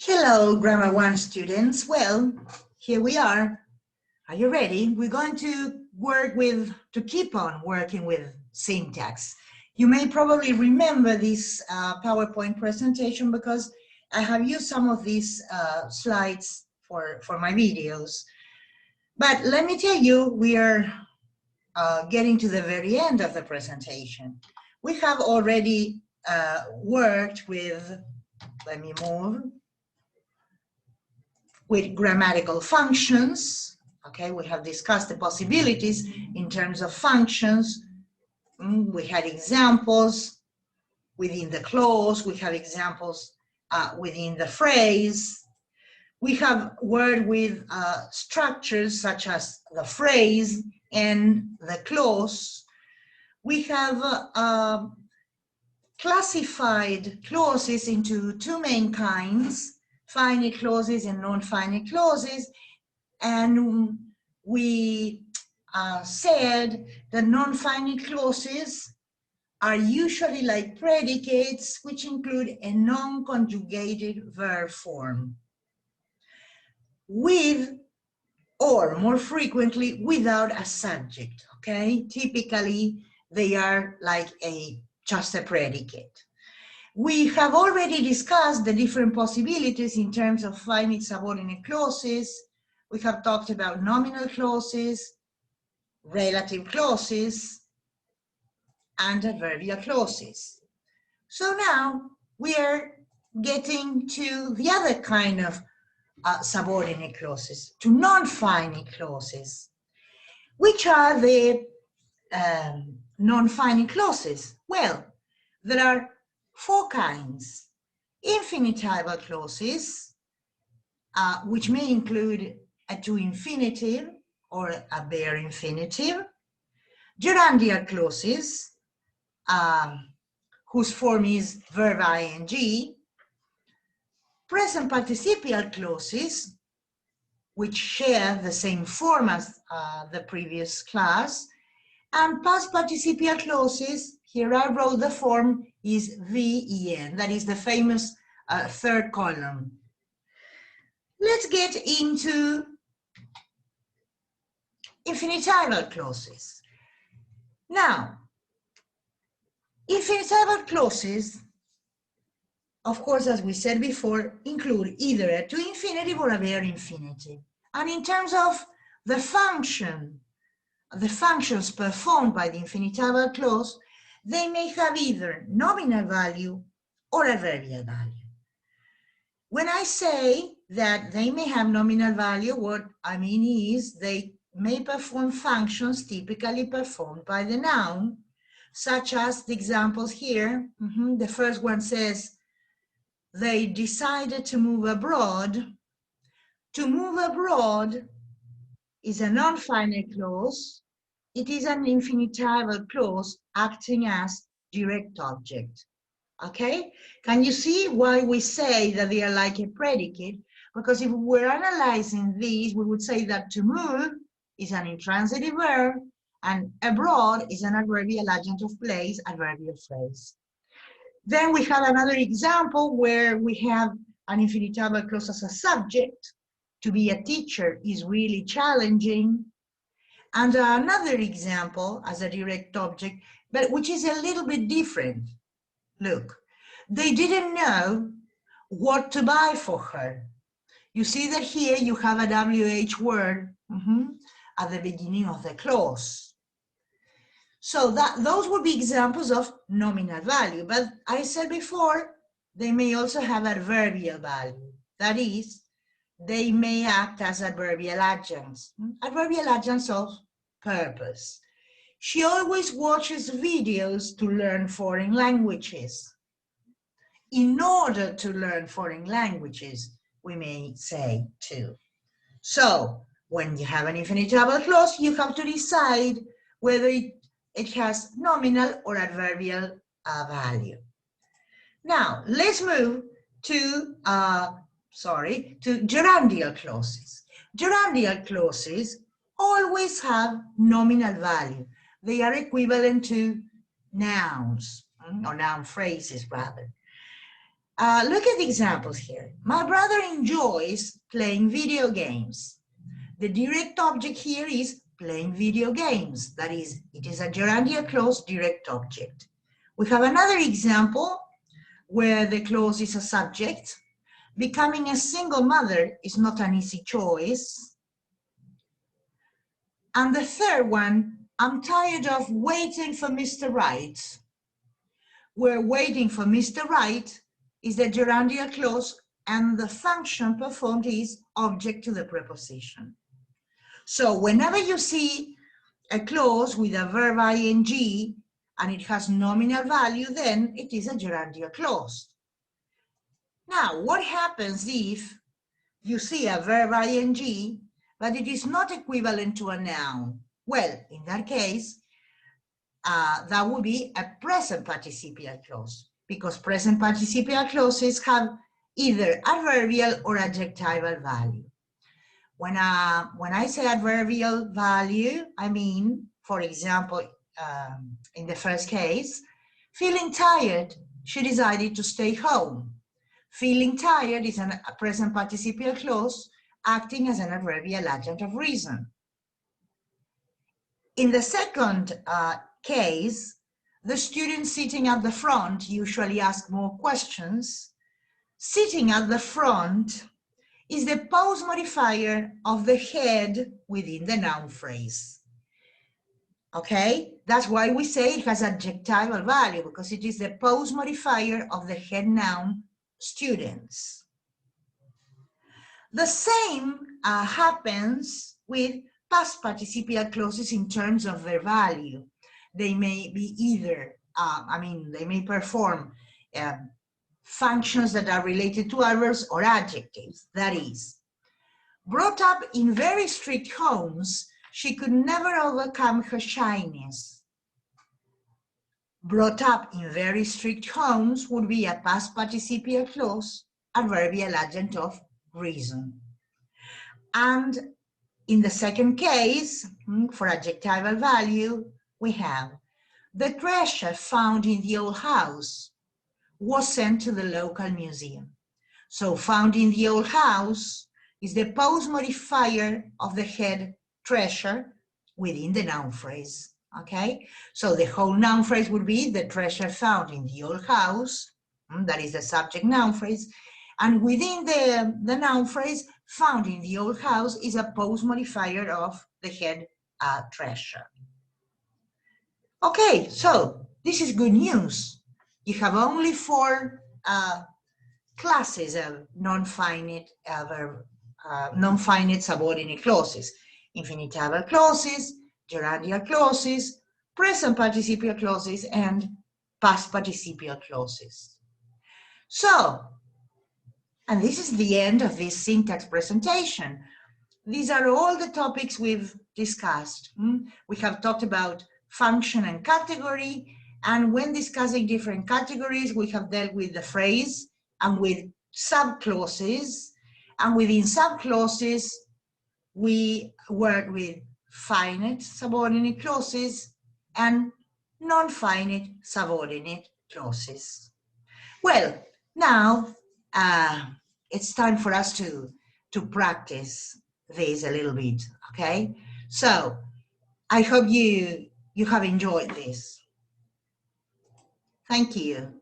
Hello, Grammar 1 students. Well, here we are. Are you ready? We're going to keep on working with syntax. You may probably remember this PowerPoint presentation because I have used some of these slides for my videos. But let me tell you, we are getting to the very end of the presentation. We have already worked with, let me move, with grammatical functions. Okay, we have discussed the possibilities in terms of functions. We had examples within the clause. We have examples within the phrase. We have worked with structures such as the phrase and the clause. We have classified clauses into two main kinds: finite clauses and non-finite clauses, and we said that non-finite clauses are usually like predicates which include a non-conjugated verb form with, or more frequently, without a subject, okay? Typically, they are like just a predicate. We have already discussed the different possibilities in terms of finite subordinate clauses. We have talked about nominal clauses, relative clauses, and adverbial clauses. So now we are getting to the other kind of subordinate clauses, to non-finite clauses. Which are the non-finite clauses? Well, there are four kinds: infinitival clauses, which may include a to infinitive or a bare infinitive; gerundial clauses, whose form is verb ing; present participial clauses, which share the same form as the previous class; and past participial clauses, here I wrote the form, is VEN, that is the famous third column. Let's get into infinitival clauses. Now, infinitival clauses, of course, as we said before, include either a to infinitive or a bare infinitive. And in terms of the functions performed by the infinitival clause, they may have either nominal value or adverbial value. When I say that they may have nominal value, what I mean is they may perform functions typically performed by the noun, such as the examples here. The first one says, they decided to move abroad. To move abroad is a non-finite clause. It is an infinitival clause acting as direct object. Okay? Can you see why we say that they are like a predicate? Because if we were analyzing these, we would say that to move is an intransitive verb and abroad is an adverbial adjunct of place, adverbial phrase. Then we have another example where we have an infinitival clause as a subject. To be a teacher is really challenging. And another example as a direct object, but which is a little bit different. Look, they didn't know what to buy for her. You see that here you have a WH word at the beginning of the clause. So those would be examples of nominal value, but I said before, they may also have adverbial value. That is, they may act as adverbial adjuncts of purpose. She always watches videos to learn foreign languages. In order to learn foreign languages, we may say too. So when you have an infinitival clause, you have to decide whether it has nominal or adverbial value. Now, let's move to gerundial clauses. Gerundial clauses always have nominal value. They are equivalent to nouns, or noun phrases rather. Look at the examples here. My brother enjoys playing video games. The direct object here is playing video games. That is, it is a gerundial clause direct object. We have another example where the clause is a subject. Becoming a single mother is not an easy choice. And the third one, I'm tired of waiting for Mr. Right. Where waiting for Mr. Right is the gerundial clause and the function performed is object to the preposition. So whenever you see a clause with a verb ing and it has nominal value, then it is a gerundial clause. Now, what happens if you see a verb ing, but it is not equivalent to a noun? Well, in that case, that would be a present participial clause, because present participial clauses have either adverbial or adjectival value. When I say adverbial value, I mean, for example, in the first case, feeling tired, she decided to stay home. Feeling tired is a present participial clause acting as an adverbial adjunct of reason. In the second case, the student sitting at the front usually asks more questions. Sitting at the front is the post modifier of the head within the noun phrase. Okay, that's why we say it has adjectival value, because it is the post modifier of the head noun students. The same happens with past participial clauses in terms of their value. They may be either, they may perform functions that are related to adverbs or adjectives. That is, brought up in very strict homes, she could never overcome her shyness. Brought up in very strict homes would be a past participial clause, adverbial adjunct of reason. And in the second case, for adjectival value, we have the treasure found in the old house was sent to the local museum. So found in the old house is the post modifier of the head treasure within the noun phrase, okay? So the whole noun phrase would be the treasure found in the old house, that is the subject noun phrase, and within the noun phrase, found in the old house is a post modifier of the head treasure. Okay, so this is good news. You have only 4 classes of non-finite subordinate clauses: infinitival clauses, gerundial clauses, present participial clauses, and past participial clauses. So, and this is the end of this syntax presentation. These are all the topics we've discussed. We have talked about function and category, and when discussing different categories, we have dealt with the phrase and with subclauses, and within subclauses, we work with finite subordinate clauses and non-finite subordinate clauses. Well, now it's time for us to practice this a little bit, okay? So I hope you have enjoyed this. Thank you.